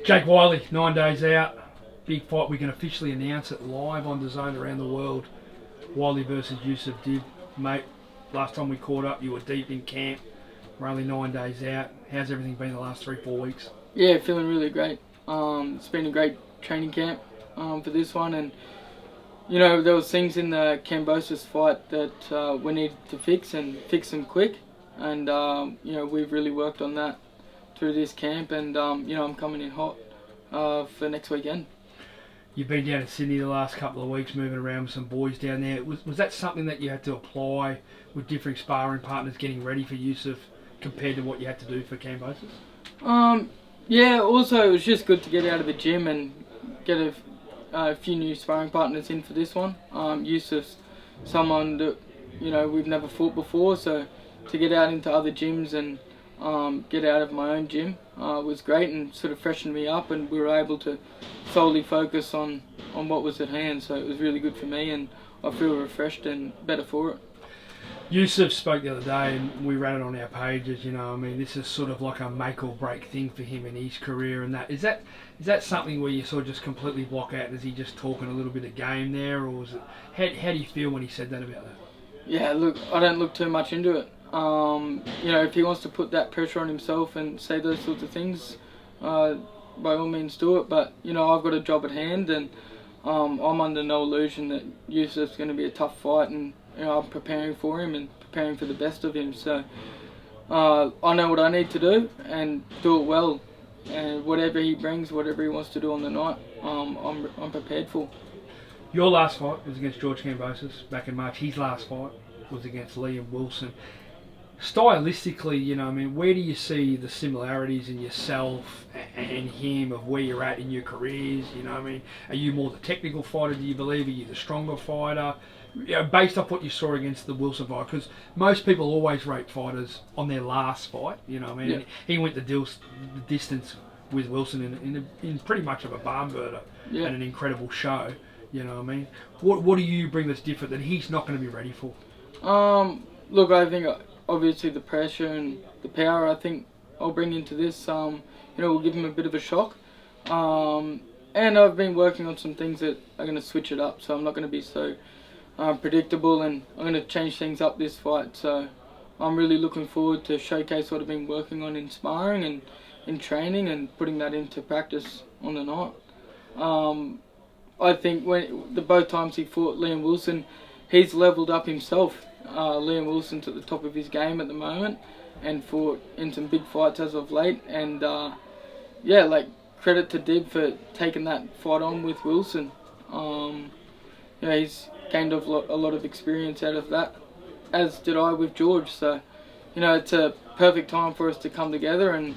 Jake Wyllie, 9 days out. Big fight. We can officially announce it live on DAZN around the world. Wyllie versus Youssef Dib. Mate, last time we caught up, you were deep in camp. We're only 9 days out. How's everything been the last 3-4 weeks? Yeah, feeling really great. It's been a great training camp for this one, and you know there was things in the Kambosos fight that we needed to fix and fix them quick, and you know we've really worked on that through this camp, and you know I'm coming in hot for next weekend. You've been down in Sydney the last couple of weeks, moving around with some boys down there. Was that something that you had to apply with different sparring partners, getting ready for Youssef, compared to what you had to do for Kambosos? Yeah, also it was just good to get out of the gym and get a few new sparring partners in for this one. Youssef's someone that, you know, we've never fought before, so to get out into other gyms and get out of my own gym was great and sort of freshened me up, and we were able to solely focus on what was at hand, so it was really good for me, and I feel refreshed and better for it. Youssef spoke the other day, and we ran it on our pages. You know, I mean, this is sort of like a make or break thing for him in his career. And that is that something where you sort of just completely block out? Is he just talking a little bit of game there, or is it? How do you feel when he said that about that? Yeah, look, I don't look too much into it. You know, if he wants to put that pressure on himself and say those sorts of things, by all means do it. But you know, I've got a job at hand, and I'm under no illusion that Youssef's going to be a tough fight, and you know, I'm preparing for him and preparing for the best of him. So I know what I need to do and do it well. And whatever he brings, whatever he wants to do on the night, I'm prepared for. Your last fight was against George Kambosos back in March. His last fight was against Liam Wilson. Stylistically, you know, I mean, where do you see the similarities in yourself and him, of where you're at in your careers? You know, I mean, are you more the technical fighter, do you believe? Are you the stronger fighter? You know, based off what you saw against the Wilson fight, because most people always rate fighters on their last fight. You know, what I mean, Yeah. he went the distance with Wilson in pretty much of a barn burner, Yeah. and an incredible show. You know, what I mean, what do you bring that's different that he's not going to be ready for? Look, I think obviously the pressure and the power, I think I'll bring into this. You know, will give him a bit of a shock. And I've been working on some things that are going to switch it up, so I'm not going to be so predictable, and I'm going to change things up this fight. So I'm really looking forward to showcase what I've been working on in sparring and in training, and putting that into practice on the night. I think both times he fought Liam Wilson, he's levelled up himself. Liam Wilson's at the top of his game at the moment, and fought in some big fights as of late. And yeah, like, credit to Dib for taking that fight on with Wilson. You know, he's gained a lot of experience out of that, as did I with George. So, you know, it's a perfect time for us to come together and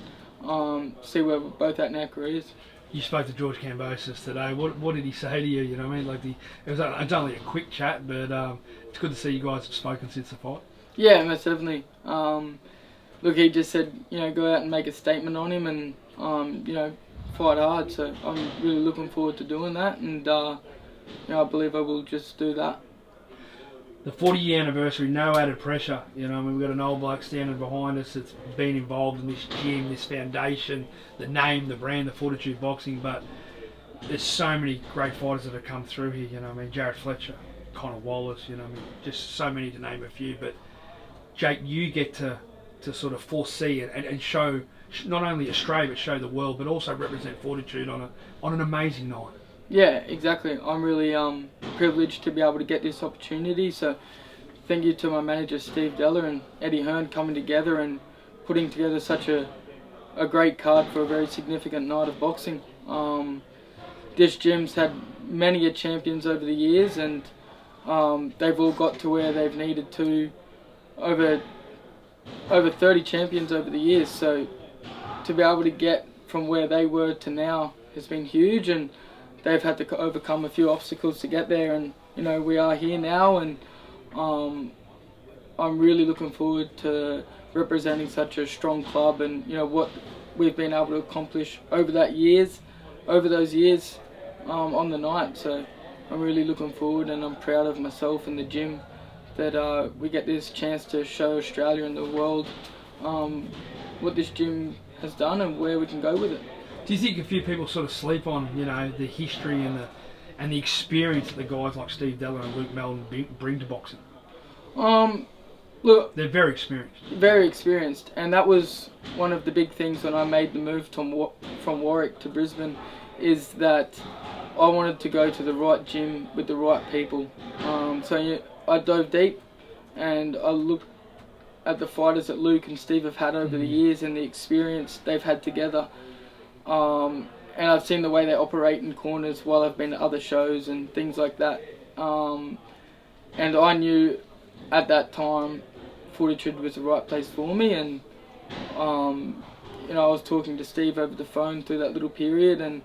see where we're both at in our careers. You spoke to George Kambosos today. What did he say to you? You know what I mean? Like it's only a quick chat, but it's good to see you guys have spoken since the fight. Yeah, most definitely. Look, he just said, you know, go out and make a statement on him, and you know, fight hard. So I'm really looking forward to doing that, and you know, I believe I will just do that. The 40-year anniversary, no added pressure. You know, I mean, we've got an old bloke standing behind us that's been involved in this gym, this foundation, the name, the brand, the Fortitude Boxing. But there's so many great fighters that have come through here. You know, I mean, Jared Fletcher, Connor Wallace. You know, I mean, just so many to name a few. But Jake, you get to sort of foresee and show not only Australia but show the world, but also represent Fortitude on an amazing night. Yeah, exactly. I'm really privileged to be able to get this opportunity. So thank you to my manager Steve Deller and Eddie Hearn coming together and putting together such a great card for a very significant night of boxing. This gym's had many champions over the years, and they've all got to where they've needed to. Over 30 champions over the years. So to be able to get from where they were to now has been huge, and they've had to overcome a few obstacles to get there, and you know, we are here now, and I'm really looking forward to representing such a strong club, and you know what we've been able to accomplish over those years on the night. So I'm really looking forward, and I'm proud of myself and the gym that we get this chance to show Australia and the world what this gym has done and where we can go with it. Do you think a few people sort of sleep on, you know, the history and the experience that the guys like Steve Della and Luke Melton bring to boxing? Look, they're very experienced. Very experienced, and that was one of the big things when I made the move from Warwick to Brisbane, is that I wanted to go to the right gym with the right people. I dove deep, and I looked at the fighters that Luke and Steve have had over the years and the experience they've had together. And I've seen the way they operate in corners while I've been to other shows and things like that. And I knew at that time Fortitude was the right place for me, and I was talking to Steve over the phone through that little period, and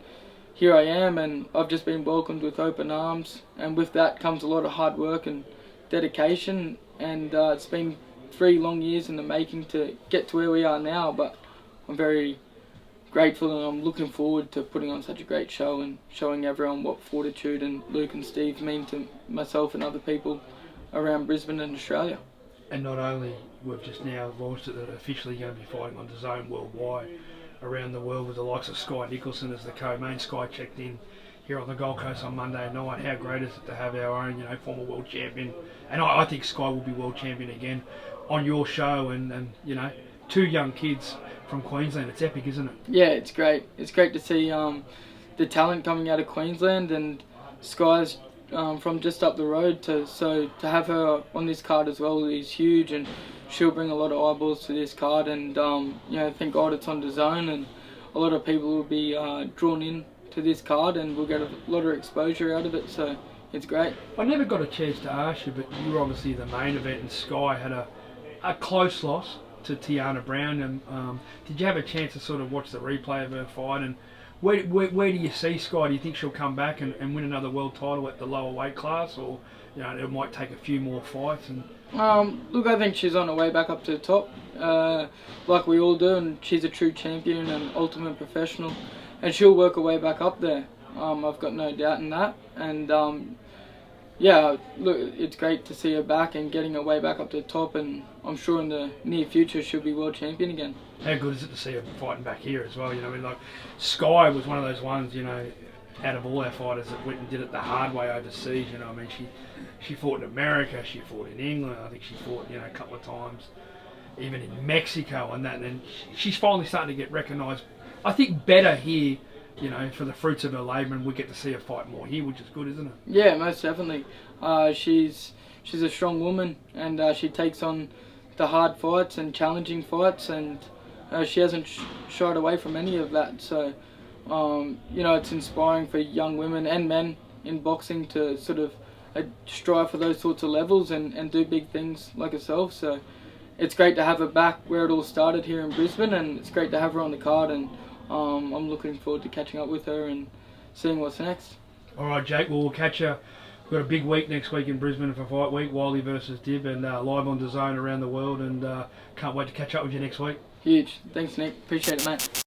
here I am, and I've just been welcomed with open arms, and with that comes a lot of hard work and dedication, and it's been 3 long years in the making to get to where we are now, but I'm very grateful, and I'm looking forward to putting on such a great show and showing everyone what Fortitude and Luke and Steve mean to myself and other people around Brisbane and Australia. And not only we've just now launched it, that officially going to be fighting on DAZN worldwide around the world with the likes of Sky Nicholson as the co-main. Sky checked in here on the Gold Coast on Monday night. How great is it to have our own, former world champion, and I think Sky will be world champion again on your show, and 2 young kids from Queensland. It's epic, isn't it? Yeah, it's great. It's great to see the talent coming out of Queensland, and Sky's from just up the road. So to have her on this card as well is huge, and she'll bring a lot of eyeballs to this card. And thank God it's on DAZN, and a lot of people will be drawn in to this card, and we'll get a lot of exposure out of it. So it's great. I never got a chance to ask you, but you were obviously the main event, and Sky had a close loss to Tiana Brown. And did you have a chance to sort of watch the replay of her fight? And where do you see Sky? Do you think she'll come back and win another world title at the lower weight class, or it might take a few more fights? And look, I think she's on her way back up to the top, like we all do, and she's a true champion and ultimate professional, and she'll work her way back up there. I've got no doubt in that, and look, it's great to see her back and getting her way back up to the top, and I'm sure in the near future she'll be world champion again. How good is it to see her fighting back here as well? Sky was one of those ones, out of all our fighters that went and did it the hard way overseas. She fought in America, she fought in England, I think she fought, a couple of times, even in Mexico and that. And she's finally starting to get recognised, I think, better here, for the fruits of her labour, and we get to see her fight more here, which is good, isn't it? Yeah, most definitely. She's a strong woman, and she takes on the hard fights and challenging fights, and she hasn't shied away from any of that. So, it's inspiring for young women and men in boxing to sort of strive for those sorts of levels and do big things like herself. So, it's great to have her back where it all started here in Brisbane, and it's great to have her on the card, and I'm looking forward to catching up with her and seeing what's next. All right, Jake, well, we'll catch you. We've got a big week next week in Brisbane for Fight Week, Wyllie versus Dib, and live on DAZN around the world, and can't wait to catch up with you next week. Huge. Thanks, Nick. Appreciate it, mate.